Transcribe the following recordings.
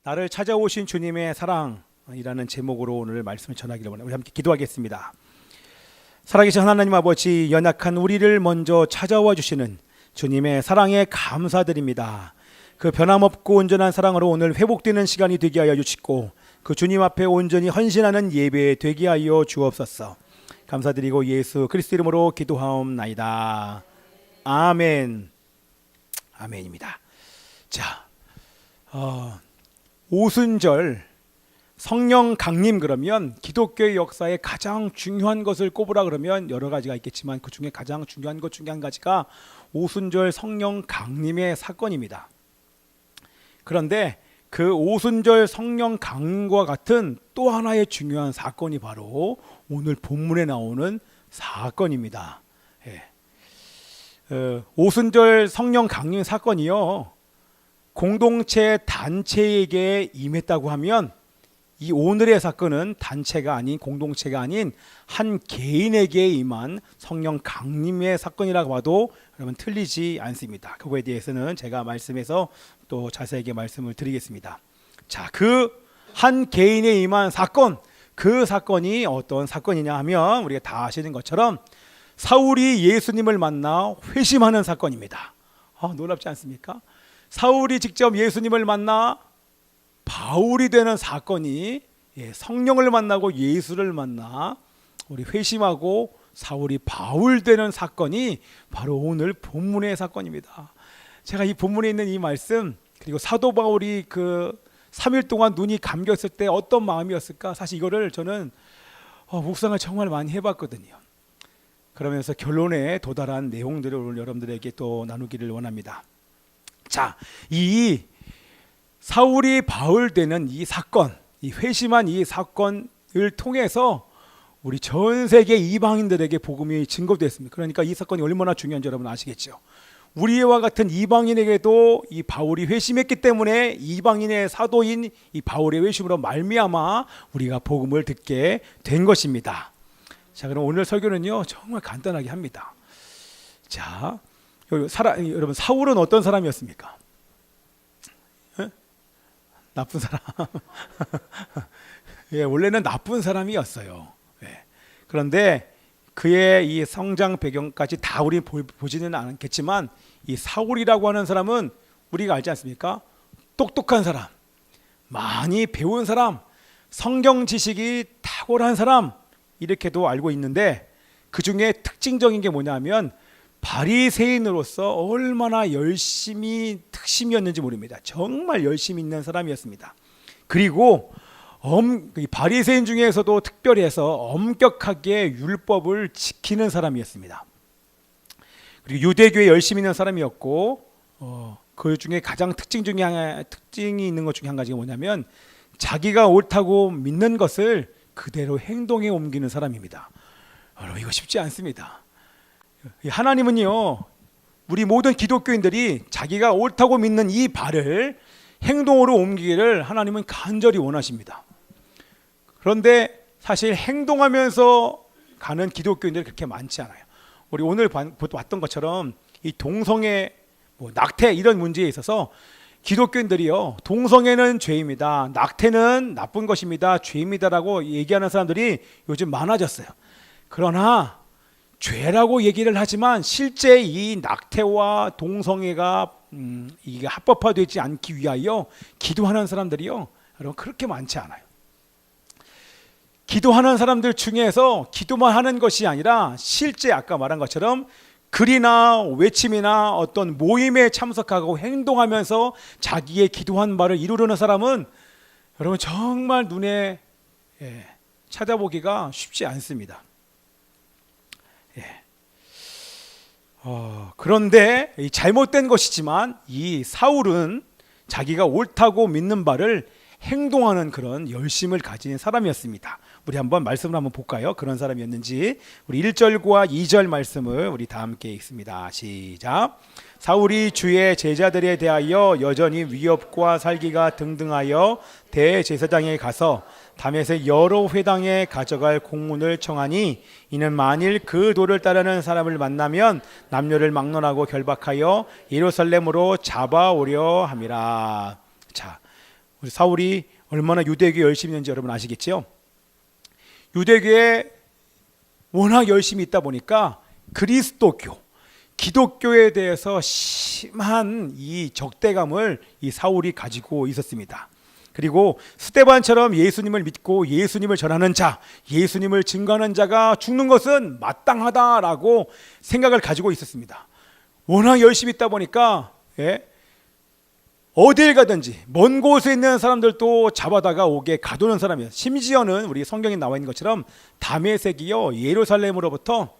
나를 찾아오신 주님의 사랑이라는 제목으로 오늘 말씀을 전하기를 원합니다. 우리 함께 기도하겠습니다. 살아계신 하나님 아버지, 연약한 우리를 먼저 찾아와 주시는 주님의 사랑에 감사드립니다. 그 변함없고 온전한 사랑으로 오늘 회복되는 시간이 되게 하여 주시고 그 주님 앞에 온전히 헌신하는 예배 되게 하여 주옵소서. 감사드리고 예수 그리스도 이름으로 기도하옵나이다. 아멘. 아멘입니다. 자, 오순절 성령 강림, 그러면 기독교의 역사에 가장 중요한 것을 꼽으라 그러면 여러 가지가 있겠지만 그 중에 가장 중요한 것 중에 한 가지가 오순절 성령 강림의 사건입니다. 그런데 그 오순절 성령 강림과 같은 또 하나의 중요한 사건이 바로 오늘 본문에 나오는 사건입니다. 오순절 성령 강림 사건이요, 공동체 단체에게 임했다고 하면 이 오늘의 사건은 단체가 아닌, 공동체가 아닌 한 개인에게 임한 성령 강림의 사건이라고 봐도 여러분 틀리지 않습니다. 그거에 대해서는 제가 말씀에서 또 자세하게 말씀을 드리겠습니다. 자, 그 한 개인에 임한 사건, 그 사건이 어떤 사건이냐 하면 우리가 다 아시는 것처럼 사울이 예수님을 만나 회심하는 사건입니다. 놀랍지 않습니까? 사울이 직접 예수님을 만나 바울이 되는 사건이, 성령을 만나고 예수를 만나 우리 회심하고 사울이 바울 되는 사건이 바로 오늘 본문의 사건입니다. 제가 이 본문에 있는 이 말씀, 그리고 사도 바울이 그 3일 동안 눈이 감겼을 때 어떤 마음이었을까, 사실 이거를 저는 묵상을 정말 많이 해봤거든요. 그러면서 결론에 도달한 내용들을 오늘 여러분들에게 또 나누기를 원합니다. 자, 이 사울이 바울 되는 이 사건, 이 회심한 이 사건을 통해서 우리 전 세계 이방인들에게 복음이 증거됐습니다. 그러니까 이 사건이 얼마나 중요한지 여러분 아시겠죠? 우리와 같은 이방인에게도 이 바울이 회심했기 때문에 이방인의 사도인 이 바울의 회심으로 말미암아 우리가 복음을 듣게 된 것입니다. 자, 그럼 오늘 설교는요 정말 간단하게 합니다. 자, 여러분 사울은 어떤 사람이었습니까? 나쁜 사람. 원래는 나쁜 사람이었어요. 그런데 그의 이 성장 배경까지 다 우리 보지는 않겠지만 이 사울이라고 하는 사람은 우리가 알지 않습니까? 똑똑한 사람, 많이 배운 사람, 성경 지식이 탁월한 사람, 이렇게도 알고 있는데 그 중에 특징적인 게 뭐냐면 바리새인으로서 얼마나 열심히 특심이었는지 모릅니다. 정말 열심히 있는 사람이었습니다. 그리고 바리새인 중에서도 특별해서 엄격하게 율법을 지키는 사람이었습니다. 그리고 유대교에 열심히 있는 사람이었고, 그 중에 가장 특징이 있는 것 중에 한 가지가 뭐냐면 자기가 옳다고 믿는 것을 그대로 행동에 옮기는 사람입니다. 여러분, 이거 쉽지 않습니다. 하나님은요, 우리 모든 기독교인들이 자기가 옳다고 믿는 이 바를 행동으로 옮기기를 하나님은 간절히 원하십니다. 그런데 사실 행동하면서 가는 기독교인들이 그렇게 많지 않아요. 우리 오늘 봤던 것처럼 이 동성애, 낙태 이런 문제에 있어서 기독교인들이요, 동성애는 죄입니다, 낙태는 나쁜 것입니다, 죄입니다라고 얘기하는 사람들이 요즘 많아졌어요. 그러나 죄라고 얘기를 하지만 실제 이 낙태와 동성애가 이게 합법화되지 않기 위하여 기도하는 사람들이요, 여러분 그렇게 많지 않아요. 기도하는 사람들 중에서 기도만 하는 것이 아니라 실제 아까 말한 것처럼 글이나 외침이나 어떤 모임에 참석하고 행동하면서 자기의 기도한 바를 이루려는 사람은 여러분 정말 눈에 찾아보기가 쉽지 않습니다. 그런데 잘못된 것이지만 이 사울은 자기가 옳다고 믿는 바를 행동하는 그런 열심을 가진 사람이었습니다. 우리 한번 말씀을 한번 볼까요? 그런 사람이었는지. 우리 1절과 2절 말씀을 우리 다 함께 읽습니다. 시작. 사울이 주의 제자들에 대하여 여전히 위협과 살기가 등등하여 대제사장에 가서 다메섹 여러 회당에 가져갈 공문을 청하니 이는 만일 그 도를 따르는 사람을 만나면 남녀를 막론하고 결박하여 예루살렘으로 잡아오려 함이라. 자, 우리 사울이 얼마나 유대교에 열심히 있는지 여러분 아시겠지요? 유대교에 워낙 열심히 있다 보니까 그리스도교, 기독교에 대해서 심한 이 적대감을 이 사울이 가지고 있었습니다. 그리고 스데반처럼 예수님을 믿고 예수님을 전하는 자, 예수님을 증거하는 자가 죽는 것은 마땅하다라고 생각을 가지고 있었습니다. 워낙 열심히 있다 보니까 어딜 가든지 먼 곳에 있는 사람들도 잡아다가 오게 가두는 사람이에요. 심지어는 우리 성경에 나와 있는 것처럼 다메섹이요, 예루살렘으로부터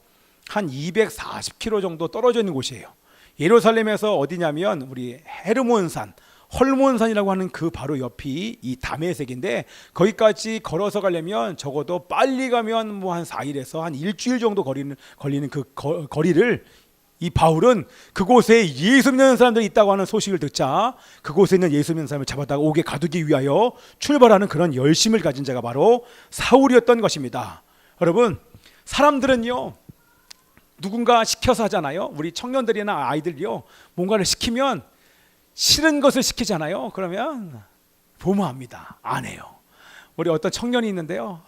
한 240km 정도 떨어져 있는 곳이에요. 예루살렘에서 어디냐면 우리 헤르몬산, 헐몬산이라고 하는 그 바로 옆이 이 다메섹인데, 거기까지 걸어서 가려면 적어도 빨리 가면 뭐 한 4일에서 한 일주일 정도 걸리는 그 거리를 이 바울은 그곳에 예수 믿는 사람들이 있다고 하는 소식을 듣자 그곳에 있는 예수 믿는 사람을 잡아다가 오게 가두기 위하여 출발하는 그런 열심을 가진 자가 바로 사울이었던 것입니다. 여러분, 사람들은요 누군가 시켜서 하잖아요. 우리 청년들이나 아이들이요 뭔가를 시키면 싫은 것을 시키잖아요. 그러면 보모합니다. 안 해요. 우리 어떤 청년이 있는데요.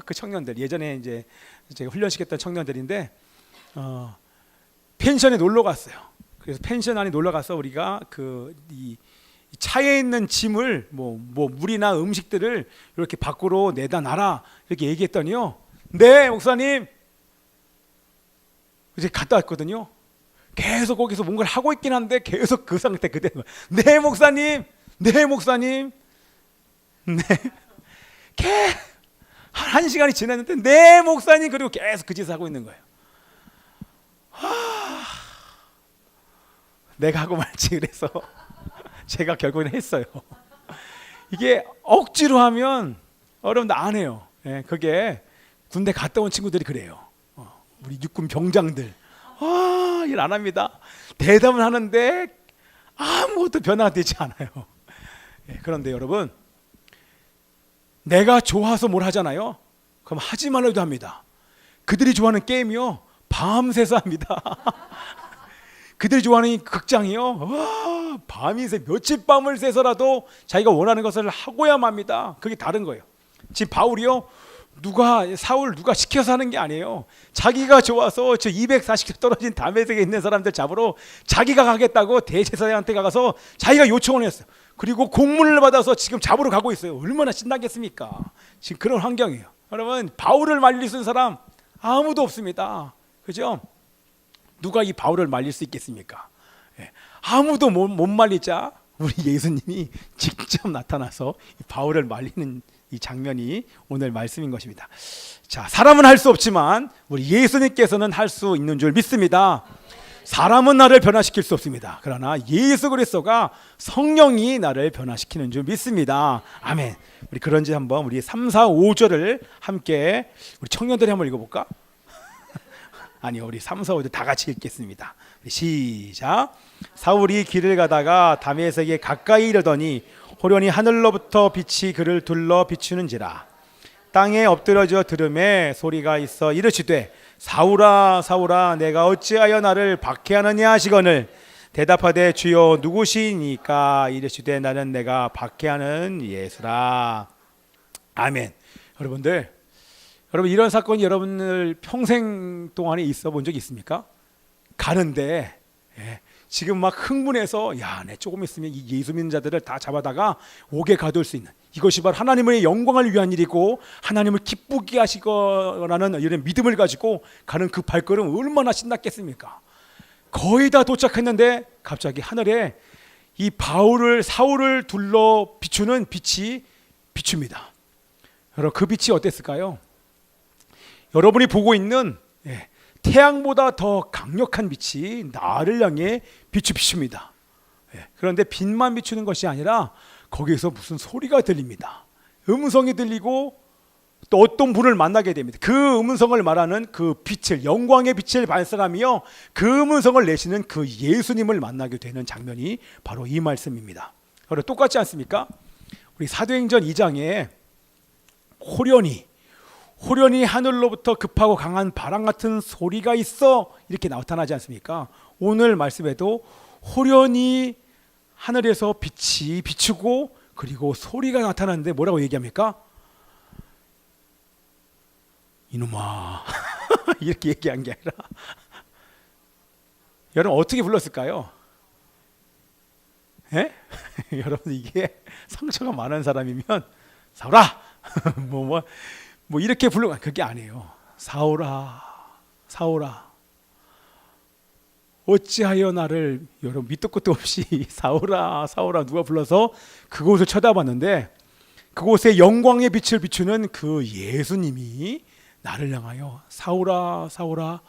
그 청년들 예전에 이제 제가 훈련시켰던 청년들인데 펜션에 놀러 갔어요. 그래서 펜션 안에 놀러 가서 우리가 이 차에 있는 짐을 뭐 물이나 음식들을 이렇게 밖으로 내다 놔라 이렇게 얘기했더니요. 네, 목사님. 이제 갔다 왔거든요. 계속 거기서 뭔가를 하고 있긴 한데 계속 그 상태 그대로. 네, 목사님. 네, 목사님. 네. 한 시간이 지났는데 네, 목사님. 그리고 계속 그 짓을 하고 있는 거예요. 내가 하고 말지 그래서 제가 결국엔 했어요. 이게 억지로 하면 여러분들 안 해요. 그게 군대 갔다 온 친구들이 그래요. 우리 육군 병장들 일 안 합니다. 대답은 하는데 아무것도 변화가 되지 않아요. 그런데 여러분, 내가 좋아서 뭘 하잖아요. 그럼 하지 말라도 합니다. 그들이 좋아하는 게임이요 밤새서 합니다. 그들이 좋아하는 극장이요 밤이 새 며칠 밤을 새서라도 자기가 원하는 것을 하고야 맙니다. 그게 다른 거예요. 지금 바울이요 사울 누가 시켜서 하는 게 아니에요. 자기가 좋아서 저 240km 떨어진 다메섹에 있는 사람들 잡으러 자기가 가겠다고 대제사장한테 가서 자기가 요청을 했어요. 그리고 공문을 받아서 지금 잡으러 가고 있어요. 얼마나 신나겠습니까? 지금 그런 환경이에요. 여러분, 바울을 말릴 수 있는 사람 아무도 없습니다. 그죠? 누가 이 바울을 말릴 수 있겠습니까? 아무도 못 말리자 우리 예수님이 직접 나타나서 바울을 말리는 이 장면이 오늘 말씀인 것입니다. 자, 사람은 할 수 없지만 우리 예수님께서는 할 수 있는 줄 믿습니다. 사람은 나를 변화시킬 수 없습니다. 그러나 예수 그리스도가 성령이 나를 변화시키는 줄 믿습니다. 아멘. 우리 그런지 한번 우리 3, 4, 5절을 함께 우리 청년들이 한번 읽어볼까? 아니요, 우리 3, 4, 5절 다 같이 읽겠습니다. 시작. 사울이 길을 가다가 다메섹에 가까이 이르더니 호련히 하늘로부터 빛이 그를 둘러 비추는지라. 땅에 엎드러져 들음에 소리가 있어 이르시되 사울아 사울아 내가 어찌하여 나를 박해하느냐 하시거늘 대답하되 주여 누구시니까 이르시되 나는 내가 박해하는 예수라. 아멘. 여러분 이런 사건이 여러분들 평생 동안에 있어 본 적이 있습니까? 가는데 지금 막 흥분해서 내 조금 있으면 이 예수 믿는 자들을 다 잡아다가 옥에 가둘 수 있는, 이것이 바로 하나님의 영광을 위한 일이고 하나님을 기쁘게 하시거라는 이런 믿음을 가지고 가는 그 발걸음 얼마나 신났겠습니까? 거의 다 도착했는데 갑자기 하늘에 이 사울을 둘러 비추는 빛이 비춥니다. 여러분, 그 빛이 어땠을까요? 여러분이 보고 있는 태양보다 더 강력한 빛이 나를 향해 빛이 비춥니다. 그런데 빛만 비추는 것이 아니라 거기에서 무슨 소리가 들립니다. 음성이 들리고 또 어떤 분을 만나게 됩니다. 그 음성을 말하는 그 빛을, 영광의 빛을 발산하며 그 음성을 내시는 그 예수님을 만나게 되는 장면이 바로 이 말씀입니다. 그리고 똑같지 않습니까? 우리 사도행전 2장에 호련히 하늘로부터 급하고 강한 바람 같은 소리가 있어 이렇게 나타나지 않습니까? 오늘 말씀에도 호련히 하늘에서 빛이 비추고 그리고 소리가 나타났는데 뭐라고 얘기합니까? 이놈아 이렇게 얘기한 게 아니라 여러분 어떻게 불렀을까요? 예? 여러분 이게 상처가 많은 사람이면 사울아 뭐 이렇게 부르면 그게 아니에요. 사울아 사울아 어찌하여 나를, 여러분 밑도 끝도 없이 사울아 사울아 누가 불러서 그곳을 쳐다봤는데 그곳에 영광의 빛을 비추는 그 예수님이 나를 향하여 사울아 사울아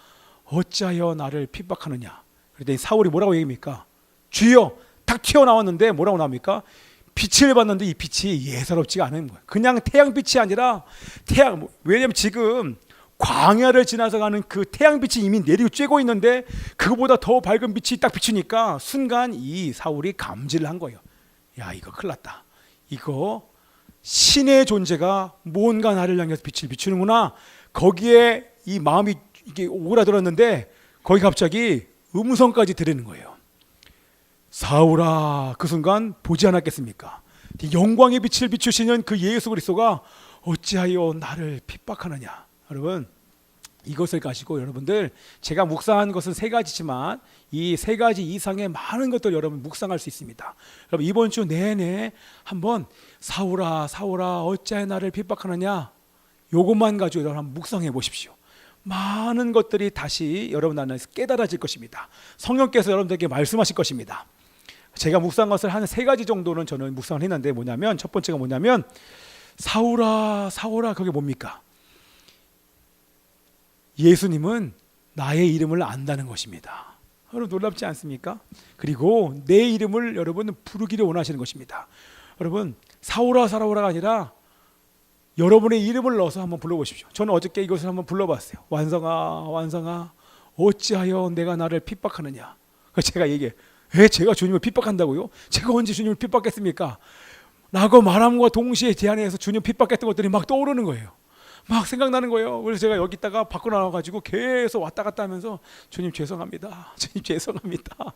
어찌하여 나를 핍박하느냐. 그랬더니 사울이 뭐라고 얘기합니까? 주여. 딱 튀어나왔는데 뭐라고 나옵니까? 빛을 봤는데 이 빛이 예사롭지가 않은 거예요. 그냥 태양빛이 아니라 왜냐면 지금 광야를 지나서 가는 그 태양빛이 이미 내리고 쬐고 있는데 그거보다 더 밝은 빛이 딱 비추니까 순간 이 사울이 감지를 한 거예요. 야, 이거 큰일 났다. 이거 신의 존재가 뭔가 나를 향해서 빛을 비추는구나. 거기에 이 마음이 이게 오그라들었는데 거기 갑자기 음성까지 들리는 거예요. 사울아. 그 순간 보지 않았겠습니까? 영광의 빛을 비추시는 그 예수 그리스도가 어찌하여 나를 핍박하느냐. 여러분 이것을 가지고 여러분들 제가 묵상한 것은 세 가지지만 이 세 가지 이상의 많은 것들 여러분 묵상할 수 있습니다. 여러분 이번 주 내내 한번 사울아 사울아 어찌하여 나를 핍박하느냐 요것만 가지고 여러분 한번 묵상해 보십시오. 많은 것들이 다시 여러분 안에서 깨달아질 것입니다. 성령께서 여러분들에게 말씀하실 것입니다. 제가 묵상한 것을 한 세 가지 정도는 저는 묵상을 했는데 뭐냐면 첫 번째가 뭐냐면 사울아 사울아 그게 뭡니까? 예수님은 나의 이름을 안다는 것입니다. 여러분 놀랍지 않습니까? 그리고 내 이름을 여러분 부르기를 원하시는 것입니다. 여러분 사울아 사울아가 아니라 여러분의 이름을 넣어서 한번 불러보십시오. 저는 어저께 이것을 한번 불러봤어요. 완성아 완성아 어찌하여 내가 나를 핍박하느냐. 제가 얘기해. 왜 제가 주님을 핍박한다고요? 제가 언제 주님을 핍박했습니까? 라고 말함과 동시에 제 안에서 주님 핍박했던 것들이 막 떠오르는 거예요. 막 생각나는 거예요. 그래서 제가 여기 있다가 밖으로 나와가지고 계속 왔다 갔다 하면서 주님 죄송합니다. 주님 죄송합니다.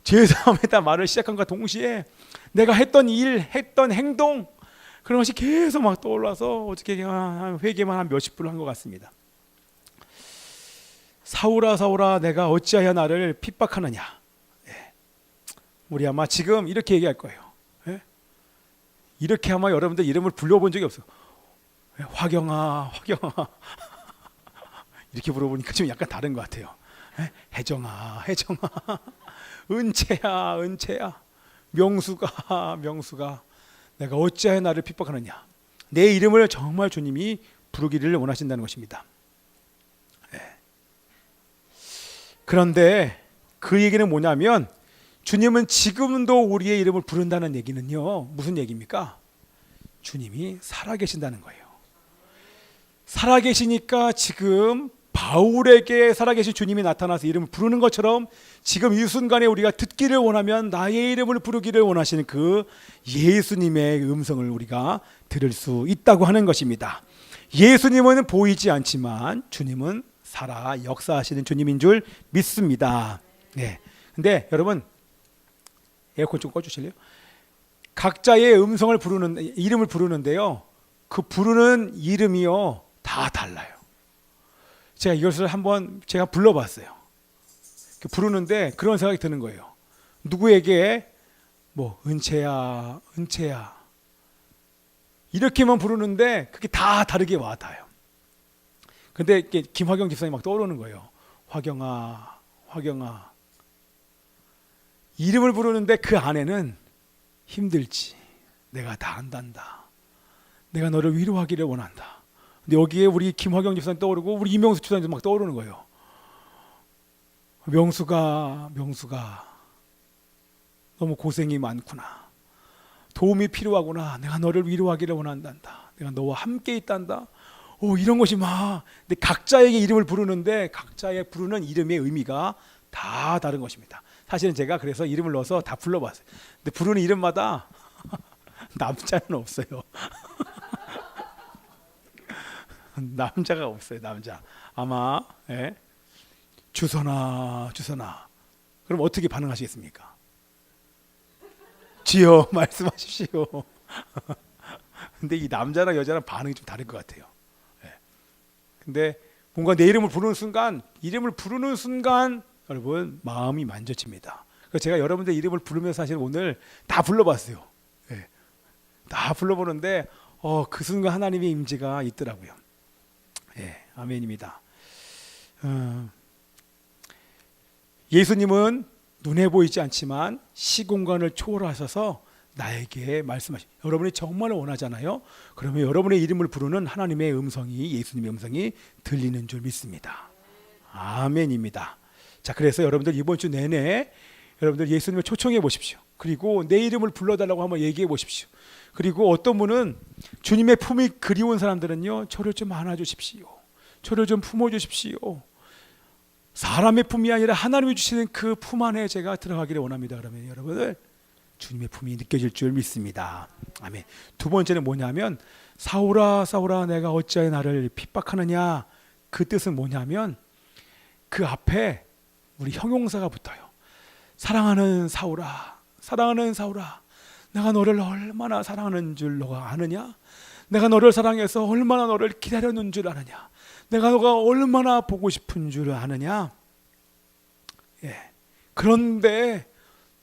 죄송합니다 말을 시작한과 동시에 내가 했던 일, 했던 행동 그런 것이 계속 막 떠올라서 어떻게 회개만 한 몇십 분을 한 것 같습니다. 사울아 사울아 내가 어찌하여 나를 핍박하느냐. 우리 아마 지금 이렇게 얘기할 거예요. 이렇게 아마 여러분들 이름을 불러본 적이 없어요. 화경아 화경아 이렇게 물어보니까 좀 약간 다른 것 같아요. 혜정아 혜정아 은채야 은채야 명수가 명수가 내가 어찌하여 나를 핍박하느냐. 내 이름을 정말 주님이 부르기를 원하신다는 것입니다. 그런데 그 얘기는 뭐냐면 주님은 지금도 우리의 이름을 부른다는 얘기는요 무슨 얘기입니까? 주님이 살아계신다는 거예요. 살아계시니까 지금 바울에게 살아계신 주님이 나타나서 이름을 부르는 것처럼 지금 이 순간에 우리가 듣기를 원하면 나의 이름을 부르기를 원하시는 그 예수님의 음성을 우리가 들을 수 있다고 하는 것입니다. 예수님은 보이지 않지만 주님은 살아 역사하시는 주님인 줄 믿습니다. 네. 근데 여러분 에어컨 좀 꺼주실래요? 각자의 음성을 부르는 이름을 부르는데요. 그 부르는 이름이요 다 달라요. 제가 이것을 한번 제가 불러봤어요. 부르는데 그런 생각이 드는 거예요. 누구에게 뭐 은채야 은채야 이렇게만 부르는데 그게 다 다르게 와닿아요. 근데 김화경 집사님 막 떠오르는 거예요. 화경아 화경아 이름을 부르는데 그 안에는 힘들지. 내가 다 안단다. 내가 너를 위로하기를 원한다. 근데 여기에 우리 김화경 집사님 떠오르고 우리 이명수 집사님도 막 떠오르는 거예요. 명수가 너무 고생이 많구나. 도움이 필요하구나. 내가 너를 위로하기를 원한단다. 내가 너와 함께 있단다. 이런 것이 막 근데 각자에게 이름을 부르는데 각자의 부르는 이름의 의미가 다 다른 것입니다. 사실은 제가 그래서 이름을 넣어서 다 불러봤어요. 근데 부르는 이름마다 남자는 없어요. 남자가 없어요. 남자. 아마 주선아. 그럼 어떻게 반응하시겠습니까? 주여 말씀하십시오. 근데 이 남자랑 여자랑 반응이 좀 다를 것 같아요. 예. 근데 뭔가 내 이름을 부르는 순간, 여러분 마음이 만져집니다. 그래서 제가 여러분들 이름을 부르면서 사실 오늘 다 불러봤어요. 예. 다 불러보는데 그 순간 하나님의 임재가 있더라고요. 예, 아멘입니다. 예수님은 눈에 보이지 않지만 시공간을 초월하셔서 나에게 말씀하시죠. 여러분이 정말 원하잖아요. 그러면 여러분의 이름을 부르는 하나님의 음성이, 예수님의 음성이 들리는 줄 믿습니다. 아멘입니다. 자, 그래서 여러분들 이번 주 내내 여러분들 예수님을 초청해 보십시오. 그리고 내 이름을 불러달라고 한번 얘기해 보십시오. 그리고 어떤 분은 주님의 품이 그리운 사람들은요, 저를 좀 안아주십시오. 저를 좀 품어주십시오. 사람의 품이 아니라 하나님이 주시는 그 품 안에 제가 들어가기를 원합니다. 그러면 여러분들 주님의 품이 느껴질 줄 믿습니다. 아멘. 두 번째는 뭐냐면 사울아 사울아 내가 어찌하여 나를 핍박하느냐. 그 뜻은 뭐냐면 그 앞에 우리 형용사가 붙어요. 사랑하는 사울아, 사랑하는 사울아, 내가 너를 얼마나 사랑하는 줄 너가 아느냐? 내가 너를 사랑해서 얼마나 너를 기다렸는 줄 아느냐? 내가 너가 얼마나 보고 싶은 줄 아느냐? 예. 그런데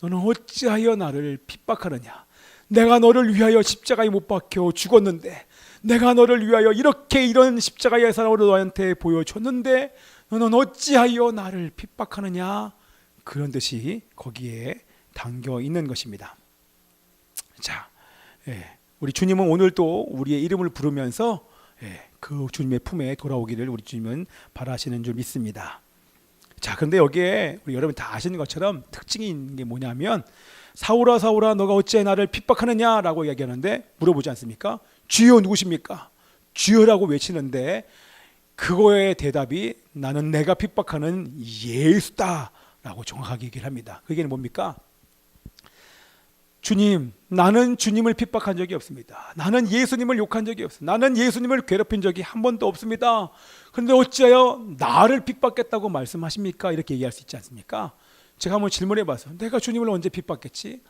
너는 어찌하여 나를 핍박하느냐? 내가 너를 위하여 십자가에 못 박혀 죽었는데, 내가 너를 위하여 이런 십자가의 사랑을 너한테 보여줬는데 너는 어찌하여 나를 핍박하느냐? 그런 뜻이 거기에 담겨 있는 것입니다. 자, 우리 주님은 오늘 또 우리의 이름을 부르면서 그 주님의 품에 돌아오기를 우리 주님은 바라시는 줄 믿습니다. 자, 그런데 여기에 우리 여러분 다 아시는 것처럼 특징이 있는 게 뭐냐면 사울아 사울아 너가 어찌해 나를 핍박하느냐라고 이야기하는데 물어보지 않습니까? 주여 누구십니까? 주여라고 외치는데 그거의 대답이 나는 내가 핍박하는 예수다라고 정확하게 얘기를 합니다. 그게 뭡니까? 주님, 나는 주님을 핍박한 적이 없습니다. 나는 예수님을 욕한 적이 없습니다. 나는 예수님을 괴롭힌 적이 한 번도 없습니다. 그런데 어찌하여 나를 핍박했다고 말씀하십니까? 이렇게 얘기할 수 있지 않습니까? 제가 한번 질문해 봤어요. 내가 주님을 언제 핍박했지?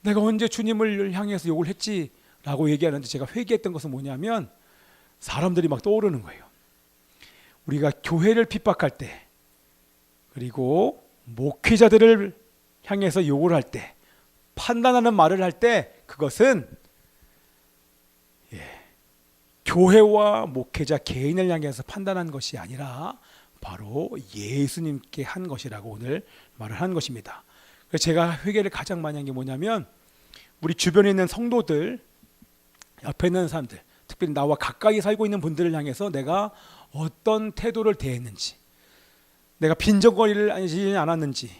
내가 언제 주님을 향해서 욕을 했지? 라고 얘기하는데 제가 회개했던 것은 뭐냐면 사람들이 막 떠오르는 거예요. 우리가 교회를 핍박할 때, 그리고 목회자들을 향해서 욕을 할 때, 판단하는 말을 할 때 그것은 교회와 목회자 개인을 향해서 판단한 것이 아니라 바로 예수님께 한 것이라고 오늘 말을 한 것입니다. 그래서 제가 회개를 가장 많이 한 게 뭐냐면 우리 주변에 있는 성도들, 옆에 있는 사람들, 특별히 나와 가까이 살고 있는 분들을 향해서 내가 어떤 태도를 대했는지, 내가 빈정거리를 하지 않았는지,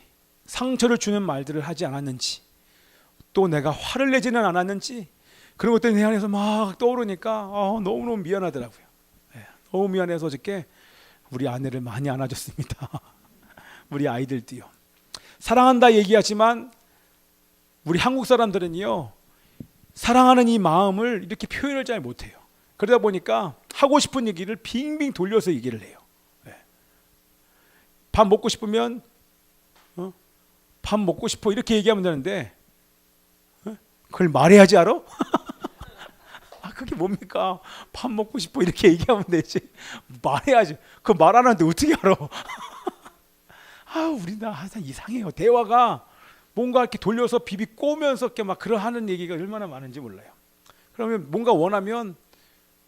상처를 주는 말들을 하지 않았는지, 또 내가 화를 내지는 않았는지, 그런 것들이 내 안에서 막 떠오르니까 너무너무 미안하더라고요. 너무 미안해서 어저께 우리 아내를 많이 안아줬습니다. 우리 아이들도요. 사랑한다 얘기하지만 우리 한국 사람들은요, 사랑하는 이 마음을 이렇게 표현을 잘 못해요. 그러다 보니까 하고 싶은 얘기를 빙빙 돌려서 얘기를 해요. 밥 먹고 싶으면 밥 먹고 싶어 이렇게 얘기하면 되는데 그걸 말해야지 알아? 그게 뭡니까? 밥 먹고 싶어 이렇게 얘기하면 되지. 말해야지. 그 말 안 하는데 어떻게 알아? 우리나 항상 이상해요. 대화가 뭔가 이렇게 돌려서 비비 꼬면서 이렇게 막 그러 하는 얘기가 얼마나 많은지 몰라요. 그러면 뭔가 원하면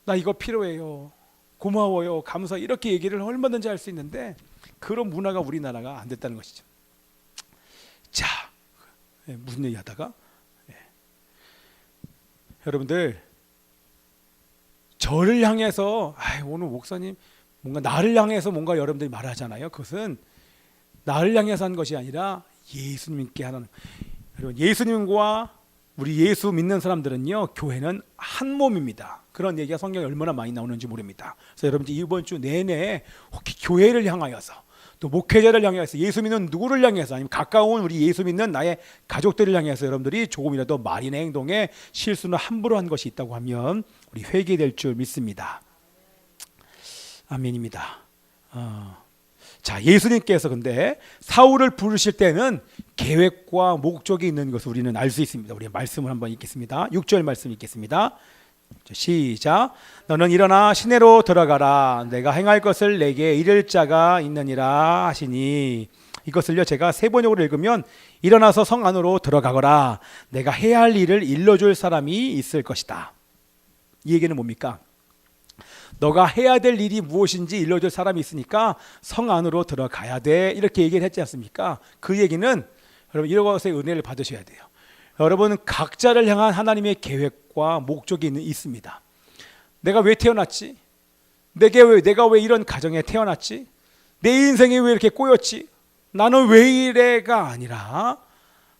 나 이거 필요해요. 고마워요. 감사 이렇게 얘기를 얼마든지 할 수 있는데 그런 문화가 우리나라가 안 됐다는 것이죠. 자, 무슨 얘기 하다가 여러분들 저를 향해서 오늘 목사님 뭔가 나를 향해서 뭔가 여러분들이 말하잖아요. 그것은 나를 향해서 한 것이 아니라 예수님께 하는, 여러분 예수님과 우리 예수 믿는 사람들은요, 교회는 한 몸입니다. 그런 얘기가 성경에 얼마나 많이 나오는지 모릅니다. 그래서 여러분들 이번 주 내내 혹시 교회를 향하여서 또 목회자를 향해서 예수 믿는 누구를 향해서 아니면 가까운 우리 예수 믿는 나의 가족들을 향해서 여러분들이 조금이라도 말이나 행동에 실수나 함부로 한 것이 있다고 하면 우리 회개될 줄 믿습니다. 아멘입니다. 자, 예수님께서 근데 사울을 부르실 때는 계획과 목적이 있는 것을 우리는 알 수 있습니다. 우리 말씀을 한번 읽겠습니다. 6절 말씀 읽겠습니다. 시작. 너는 일어나 시내로 들어가라. 내가 행할 것을 내게 이를 자가 있느니라 하시니, 이것을요 제가 세 번역으로 읽으면 일어나서 성 안으로 들어가거라. 내가 해야 할 일을 일러줄 사람이 있을 것이다. 이 얘기는 뭡니까? 너가 해야 될 일이 무엇인지 일러줄 사람이 있으니까 성 안으로 들어가야 돼, 이렇게 얘기를 했지 않습니까? 그 얘기는 여러분 이런 것의 은혜를 받으셔야 돼요. 여러분 각자를 향한 하나님의 계획과 목적이 있습니다. 내가 왜 태어났지? 내가 왜 이런 가정에 태어났지? 내 인생이 왜 이렇게 꼬였지? 나는 왜 이래가 아니라,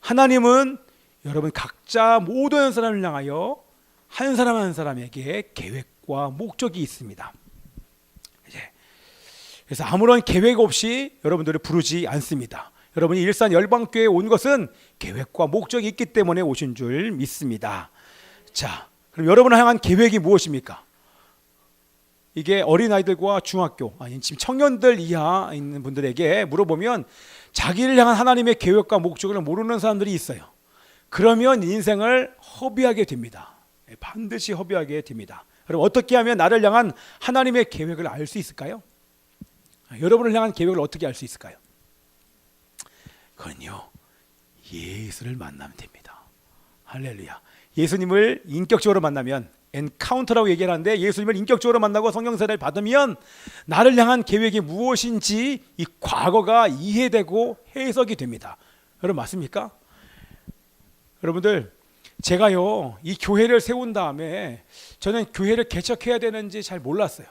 하나님은 여러분 각자 모든 사람을 향하여 한 사람 한 사람에게 계획과 목적이 있습니다. 그래서 아무런 계획 없이 여러분들을 부르지 않습니다. 여러분이 일산 열방교회에 온 것은 계획과 목적이 있기 때문에 오신 줄 믿습니다. 자, 그럼 여러분을 향한 계획이 무엇입니까? 이게 어린아이들과 중학교, 아니 지금 청년들 이하 있는 분들에게 물어보면 자기를 향한 하나님의 계획과 목적을 모르는 사람들이 있어요. 그러면 인생을 허비하게 됩니다. 반드시 허비하게 됩니다. 그럼 어떻게 하면 나를 향한 하나님의 계획을 알 수 있을까요? 여러분을 향한 계획을 어떻게 알 수 있을까요? 그건요, 예수를 만나면 됩니다. 할렐루야. 예수님을 인격적으로 만나면, 엔카운터라고 얘기를 하는데, 예수님을 인격적으로 만나고 성령세례를 받으면 나를 향한 계획이 무엇인지 이 과거가 이해되고 해석이 됩니다. 여러분 맞습니까? 여러분들, 제가요 이 교회를 세운 다음에 저는 교회를 개척해야 되는지 잘 몰랐어요.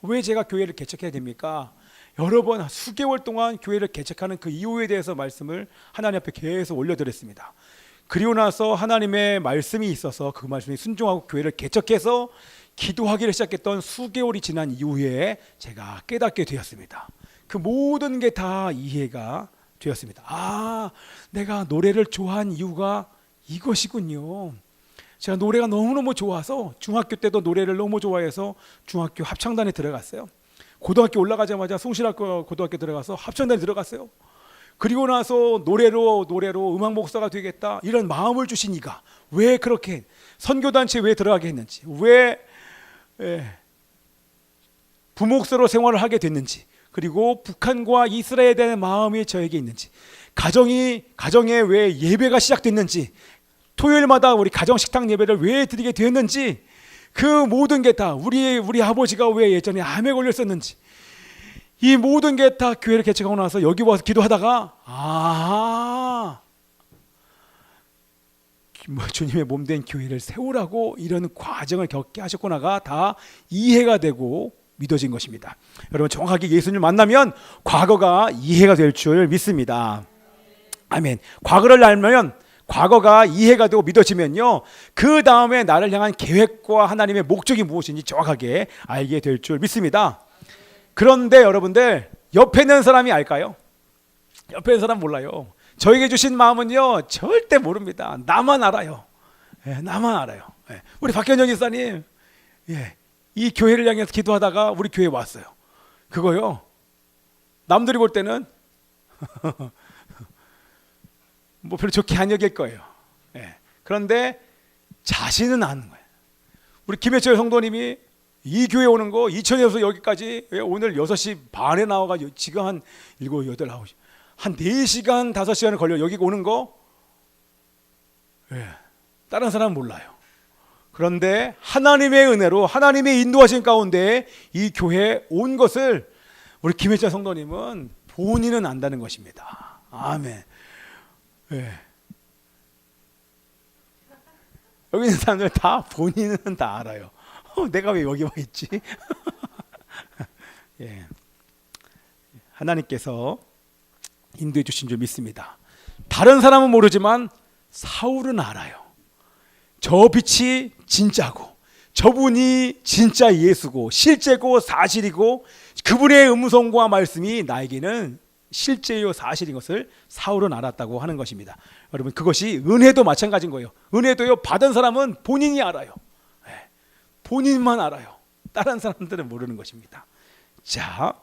왜 제가 교회를 개척해야 됩니까? 여러 번 수개월 동안 교회를 개척하는 그 이유에 대해서 말씀을 하나님 앞에 계속 올려드렸습니다. 그리고 나서 하나님의 말씀이 있어서 그 말씀에 순종하고 교회를 개척해서 기도하기를 시작했던 수개월이 지난 이후에 제가 깨닫게 되었습니다. 그 모든 게 다 이해가 되었습니다. 아, 내가 노래를 좋아한 이유가 이것이군요. 제가 노래가 너무너무 좋아서 중학교 때도 노래를 너무 좋아해서 중학교 합창단에 들어갔어요. 고등학교 올라가자마자 숭실학교 고등학교 들어가서 합창단에 들어갔어요. 그리고 나서 노래로 음악 목사가 되겠다, 이런 마음을 주신 이가 왜 그렇게 선교단체에 왜 들어가게 했는지, 왜 부목사로 생활을 하게 됐는지, 그리고 북한과 이스라엘에 대한 마음이 저에게 있는지, 가정에 왜 예배가 시작됐는지, 토요일마다 우리 가정 식탁 예배를 왜 드리게 되었는지, 그 모든 게 다 우리 아버지가 왜 예전에 암에 걸렸었는지, 이 모든 게 다 교회를 개척하고 나서 여기 와서 기도하다가 주님의 몸된 교회를 세우라고 이런 과정을 겪게 하셨구나가 다 이해가 되고 믿어진 것입니다. 여러분 정확하게 예수님을 만나면 과거가 이해가 될 줄 믿습니다. 아멘. 과거를 알면, 과거가 이해가 되고 믿어지면요, 그 다음에 나를 향한 계획과 하나님의 목적이 무엇인지 정확하게 알게 될 줄 믿습니다. 그런데 여러분들, 옆에 있는 사람이 알까요? 옆에 있는 사람 몰라요. 저에게 주신 마음은요 절대 모릅니다. 나만 알아요. 나만 알아요. 우리 박현정 지사님, 이 교회를 향해서 기도하다가 우리 교회에 왔어요. 그거요, 남들이 볼 때는 뭐 별로 좋게 안 여길 거예요. 그런데 자신은 아는 거예요. 우리 김혜철 성도님이 이 교회 오는 거, 이천에서 여기까지 오늘 6시 반에 나와가지고 지금 한 7, 8, 9시 한 4시간 5시간을 걸려 여기 오는 거, 다른 사람은 몰라요. 그런데 하나님의 은혜로, 하나님의 인도하신 가운데 이 교회에 온 것을 우리 김혜철 성도님은 본인은 안다는 것입니다. 아멘. 여기 있는 사람들 다 본인은 다 알아요. 내가 왜 여기 와 있지? 하나님께서 인도해 주신 줄 믿습니다. 다른 사람은 모르지만 사울은 알아요. 저 빛이 진짜고, 저분이 진짜 예수고 실제고 사실이고, 그분의 음성과 말씀이 나에게는 실제요 사실인 것을 사울은 알았다고 하는 것입니다. 여러분 그것이 은혜도 마찬가지인 거예요. 은혜도요, 받은 사람은 본인이 알아요. 본인만 알아요. 다른 사람들은 모르는 것입니다. 자,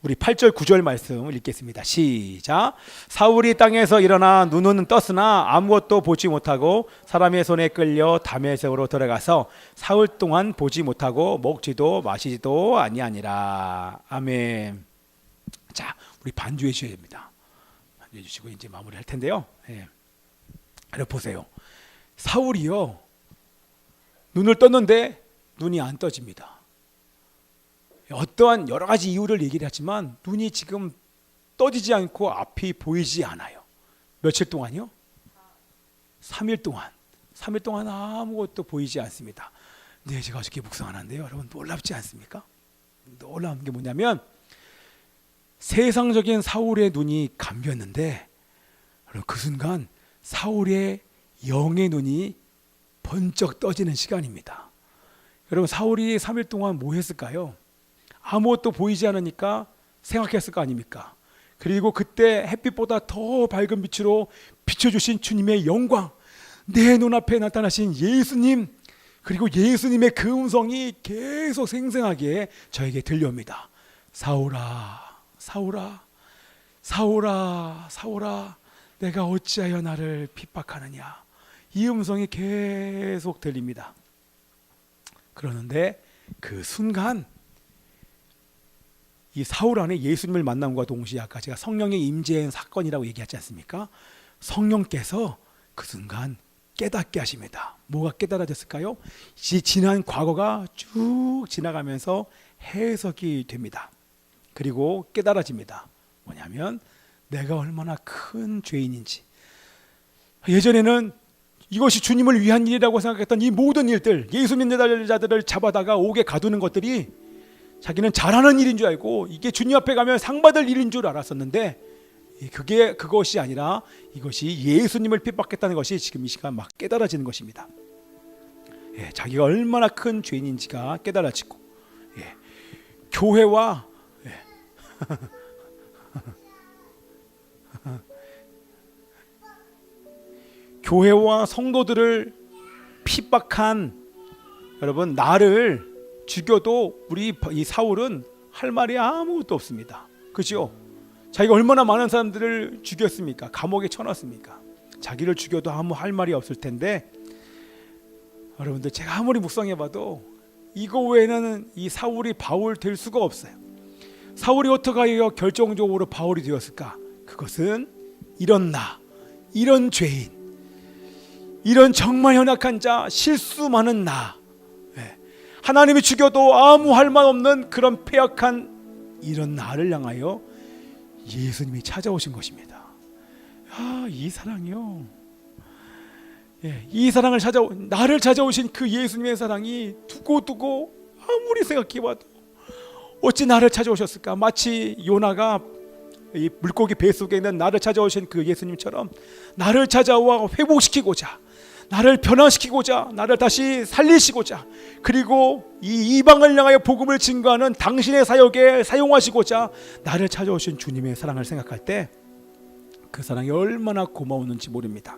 우리 8절 9절 말씀을 읽겠습니다. 시작. 사울이 땅에서 일어나 눈은 떴으나 아무것도 보지 못하고 사람의 손에 끌려 다메섹으로 들어가서 사흘 동안 보지 못하고 먹지도 마시지도 아니하니라. 아멘. 자, 우리 반주해 주셔야 됩니다. 반주해 주시고 이제 마무리할 텐데요. 여러분 보세요. 사울이요, 눈을 떴는데 눈이 안 떠집니다. 어떠한 여러 가지 이유를 얘기를 하지만 눈이 지금 떠지지 않고 앞이 보이지 않아요. 며칠 동안요? 3일 동안. 3일 동안 아무것도 보이지 않습니다. 네, 제가 어저께 묵상하는데요, 여러분 놀랍지 않습니까? 놀라운 게 뭐냐면 세상적인 사울의 눈이 감겼는데 그 순간 사울의 영의 눈이 번쩍 떠지는 시간입니다. 여러분, 사울이 3일 동안 뭐 했을까요? 아무것도 보이지 않으니까 생각했을 거 아닙니까? 그리고 그때 햇빛보다 더 밝은 빛으로 비춰주신 주님의 영광, 내 눈앞에 나타나신 예수님, 그리고 예수님의 그 음성이 계속 생생하게 저에게 들려옵니다. 사울아, 사울아, 사울아, 사울아, 내가 어찌하여 나를 핍박하느냐. 이 음성이 계속 들립니다. 그러는데 그 순간 이 사울 안에 예수님을 만남과 동시에 아까 제가 성령의 임재한 사건이라고 얘기하지 않습니까? 성령께서 그 순간 깨닫게 하십니다. 뭐가 깨달아졌을까요? 지난 과거가 쭉 지나가면서 해석이 됩니다. 그리고 깨달아집니다. 뭐냐면 내가 얼마나 큰 죄인인지. 예전에는 이것이 주님을 위한 일이라고 생각했던 이 모든 일들, 예수 믿는 자들을 잡아다가 옥에 가두는 것들이 자기는 잘하는 일인 줄 알고 이게 주님 앞에 가면 상 받을 일인 줄 알았었는데 그것이 아니라 이것이 예수님을 핍박했다는 것이 지금 이 시간 막 깨달아지는 것입니다. 자기가 얼마나 큰 죄인인지가 깨달아지고, 교회와 교회와 성도들을 핍박한, 여러분, 나를 죽여도 우리 이 사울은 할 말이 아무것도 없습니다. 그죠? 자기가 얼마나 많은 사람들을 죽였습니까? 감옥에 쳐넣었습니까? 자기를 죽여도 아무 할 말이 없을 텐데, 여러분들 제가 아무리 묵상해봐도 이거 외에는 이 사울이 바울 될 수가 없어요. 사울이 어떻게 하여 결정적으로 바울이 되었을까? 그것은 이런 나, 이런 죄인, 이런 정말 연약한 자, 실수 많은 나, 하나님이 죽여도 아무 할 말 없는 그런 패역한 이런 나를 향하여 예수님이 찾아오신 것입니다. 이 사랑이요. 이 사랑을 나를 찾아오신 그 예수님의 사랑이 두고두고 아무리 생각해봐도 어찌 나를 찾아오셨을까? 마치 요나가 이 물고기 뱃속에 있는 나를 찾아오신 그 예수님처럼 나를 찾아와 회복시키고자, 나를 변화시키고자, 나를 다시 살리시고자, 그리고 이 이방을 향하여 복음을 증거하는 당신의 사역에 사용하시고자 나를 찾아오신 주님의 사랑을 생각할 때 그 사랑이 얼마나 고마웠는지 모릅니다.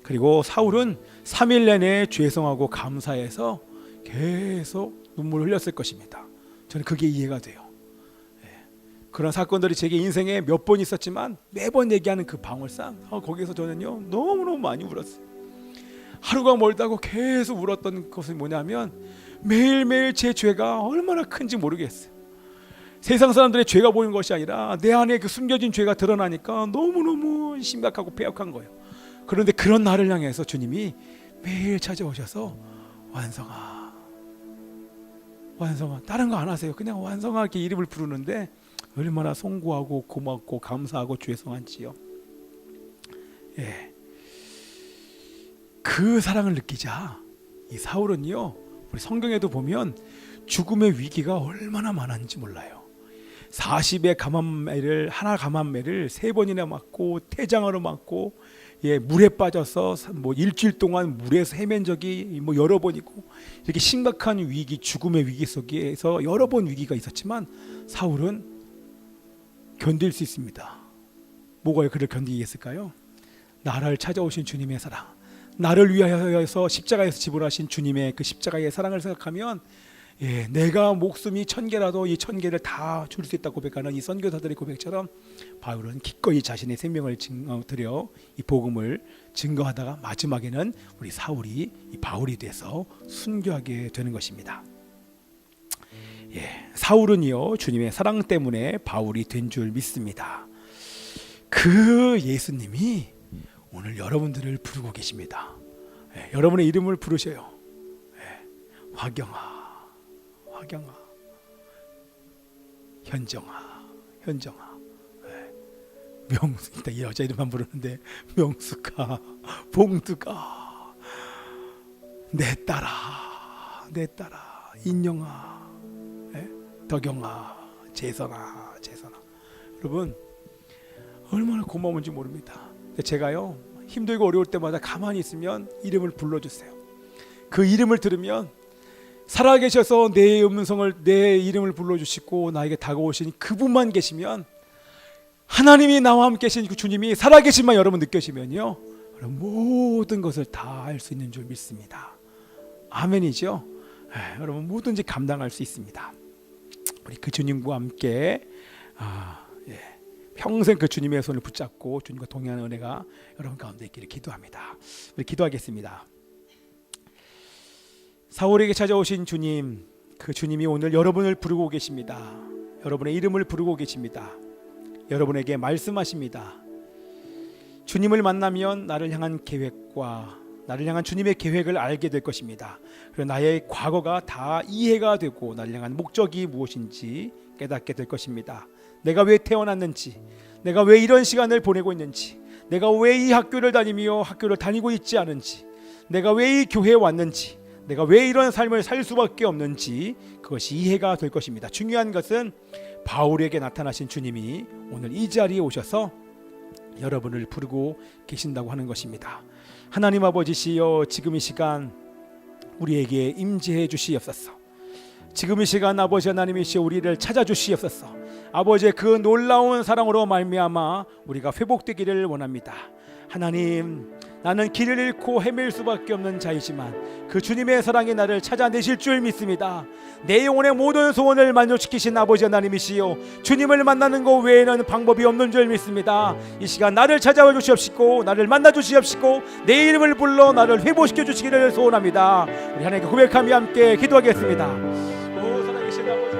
그리고 사울은 3일 내내 죄송하고 감사해서 계속 눈물을 흘렸을 것입니다. 저는 그게 이해가 돼요. 그런 사건들이 제게 인생에 몇 번 있었지만 매번 얘기하는 그 방울상, 거기서 저는요 너무너무 많이 울었어요. 하루가 멀다고 계속 울었던 것은 뭐냐면 매일매일 제 죄가 얼마나 큰지 모르겠어요. 세상 사람들의 죄가 보이는 것이 아니라 내 안에 그 숨겨진 죄가 드러나니까 너무너무 심각하고 패역한 거예요. 그런데 그런 나를 향해서 주님이 매일 찾아오셔서 완성아, 완성아, 다른 거 안 하세요. 그냥 완성아 이렇게 이름을 부르는데 얼마나 송구하고 고맙고 감사하고 죄송한지요. 그 사랑을 느끼자 이 사울은요, 우리 성경에도 보면 죽음의 위기가 얼마나 많았는지 몰라요. 40의 하나 감암매를 3번이나 맞고 태장으로 맞고, 물에 빠져서 뭐 일주일 동안 물에서 헤맨 적이 뭐 여러 번이고, 이렇게 심각한 위기, 죽음의 위기 속에서 여러 번 위기가 있었지만 사울은 견딜 수 있습니다. 뭐가 그를 견디겠을까요? 나를 찾아오신 주님의 사랑, 나를 위하여서 십자가에서 지불하신 주님의 그 십자가의 사랑을 생각하면 예, 내가 목숨이 1000개라도 이 1000개를 다 줄 수 있다고 고백하는 이 선교사들의 고백처럼 바울은 기꺼이 자신의 생명을 드려 이 복음을 증거하다가 마지막에는 우리 사울이 이 바울이 돼서 순교하게 되는 것입니다. 예, 사울은요 주님의 사랑 때문에 바울이 된 줄 믿습니다. 그 예수님이 오늘 여러분들을 부르고 계십니다. 예, 여러분의 이름을 부르셔요. 예, 화경아, 화경아, 현정아, 현정아. 예, 명수, 일단 이 여자 이름만 부르는데 명수가, 봉두가, 내 딸아, 내 딸아, 인영아, 예, 덕영아, 재선아, 재선아. 여러분 얼마나 고마운지 모릅니다. 제가요 힘들고 어려울 때마다 가만히 있으면 이름을 불러주세요. 그 이름을 들으면 살아계셔서 내 음성을, 내 이름을 불러주시고 나에게 다가오신 그분만 계시면, 하나님이 나와 함께 계신 그 주님이 살아계신만 여러분 느껴지면요 여러분 모든 것을 다 할 수 있는 줄 믿습니다. 아멘이죠. 여러분 뭐든지 감당할 수 있습니다. 우리 그 주님과 함께 평생 그 주님의 손을 붙잡고 주님과 동행하는 은혜가 여러분 가운데 있기를 기도합니다. 우리 기도하겠습니다. 사울에게 찾아오신 주님, 그 주님이 오늘 여러분을 부르고 계십니다. 여러분의 이름을 부르고 계십니다. 여러분에게 말씀하십니다. 주님을 만나면 나를 향한 계획과 나를 향한 주님의 계획을 알게 될 것입니다. 그리고 나의 과거가 다 이해가 되고 나를 향한 목적이 무엇인지 깨닫게 될 것입니다. 내가 왜 태어났는지, 내가 왜 이런 시간을 보내고 있는지, 내가 왜 이 학교를 다니며 학교를 다니고 있지 않은지, 내가 왜 이 교회에 왔는지, 내가 왜 이런 삶을 살 수밖에 없는지 그것이 이해가 될 것입니다. 중요한 것은 바울에게 나타나신 주님이 오늘 이 자리에 오셔서 여러분을 부르고 계신다고 하는 것입니다. 하나님 아버지시여, 지금 이 시간 우리에게 임재해 주시옵소서. 지금 이 시간 아버지 하나님이시여 우리를 찾아주시옵소서. 아버지의 그 놀라운 사랑으로 말미암아 우리가 회복되기를 원합니다. 하나님, 나는 길을 잃고 헤맬 수밖에 없는 자이지만 그 주님의 사랑이 나를 찾아내실 줄 믿습니다. 내 영혼의 모든 소원을 만족시키신 아버지 하나님이시여, 주님을 만나는 것 외에는 방법이 없는 줄 믿습니다. 이 시간 나를 찾아와 주시옵시고 나를 만나 주시옵시고 내 이름을 불러 나를 회복시켜 주시기를 소원합니다. 우리 하나님께 고백하며 함께 기도하겠습니다. 오 살아계신 아버지,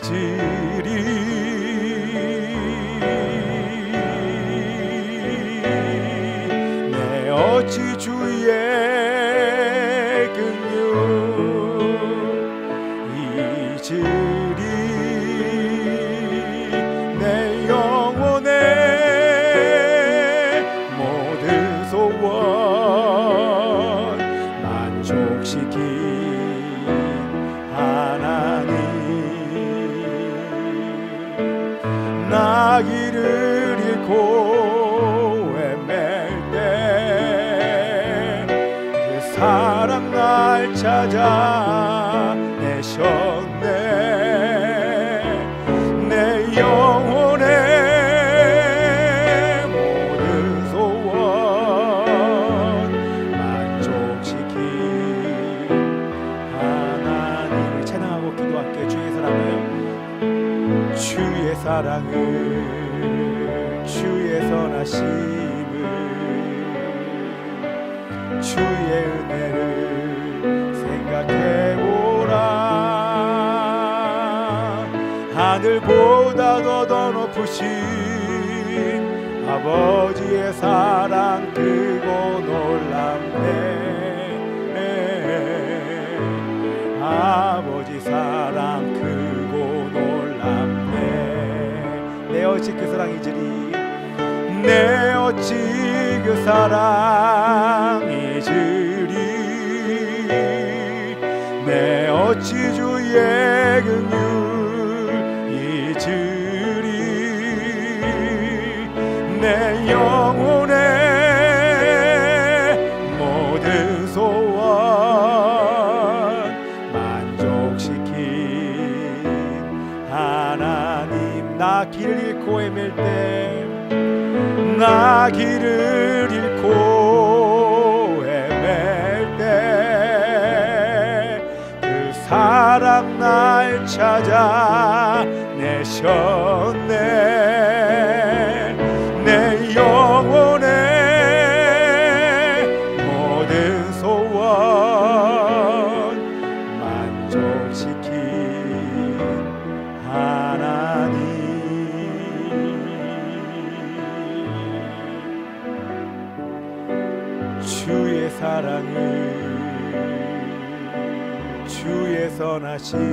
이질이 어찌 주의 긍휼 잊으리 내 영혼의 모든 소원 만족시킨 하나님, 나 길을 잃고 헤맬 때 사랑 날 찾아내셨네. 내 영혼의 모든 소원 만족시킨 하나님을 찬양하고 기도할게. 주의 사랑을 주의 선하심을 주의 은혜를 생각해보라. 하늘보다 더 높으신 아버지의 사랑 크고 놀랍네. 아버지 사랑 크고 놀랍네. 내 어찌 그 사랑 잊으리, 내 어찌 그 사랑 잊으리, 내 어찌 주의 긍휼 잊으리, 내 영혼의 모든 소원 만족시킨 하나님. 나 길을 잃고 헤맬 때, 나 길을 잃고 헤맬 찾아내셨네. 내 영혼의 모든 소원 만족시킨 하나님. 주의 사랑을, 주의 선하심을,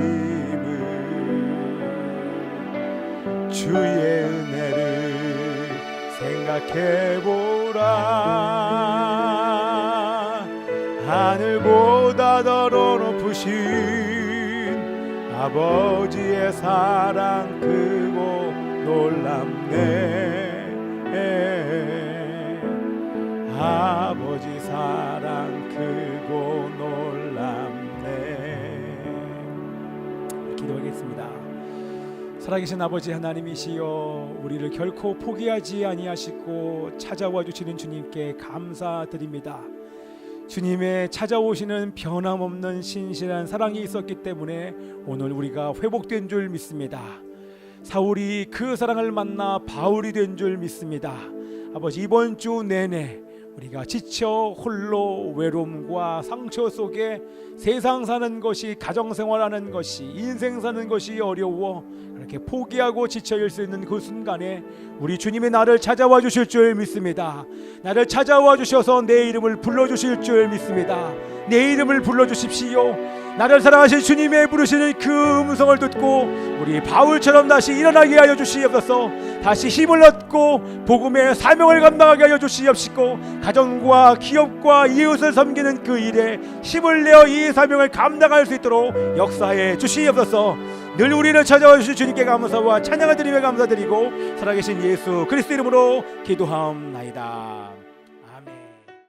주의 은혜를 생각해보라. 하늘보다 더 높으신 아버지의 사랑 크고 놀랍네. 아버지 사랑 크고 놀랍네. 기도하겠습니다. 살아계신 아버지 하나님이시여, 우리를 결코 포기하지 아니하시고 찾아와 주시는 주님께 감사드립니다. 주님의 찾아오시는 변함없는 신실한 사랑이 있었기 때문에 오늘 우리가 회복된 줄 믿습니다. 사울이 그 사랑을 만나 바울이 된 줄 믿습니다. 아버지, 이번 주 내내 우리가 지쳐 홀로 외로움과 상처 속에 세상 사는 것이, 가정생활하는 것이, 인생 사는 것이 어려워 그렇게 포기하고 지쳐 있을 수 있는 그 순간에 우리 주님이 나를 찾아와 주실 줄 믿습니다. 나를 찾아와 주셔서 내 이름을 불러주실 줄 믿습니다. 내 이름을 불러주십시오. 나를 사랑하신 주님의 부르시는 그 음성을 듣고 우리 바울처럼 다시 일어나게 하여 주시옵소서. 다시 힘을 얻고 복음의 사명을 감당하게 하여 주시옵시고, 가정과 기업과 이웃을 섬기는 그 일에 힘을 내어 이 사명을 감당할 수 있도록 역사해 주시옵소서. 늘 우리를 찾아와 주신 주님께 감사와 찬양을 드리며 감사드리고 살아계신 예수 그리스도 이름으로 기도하옵나이다.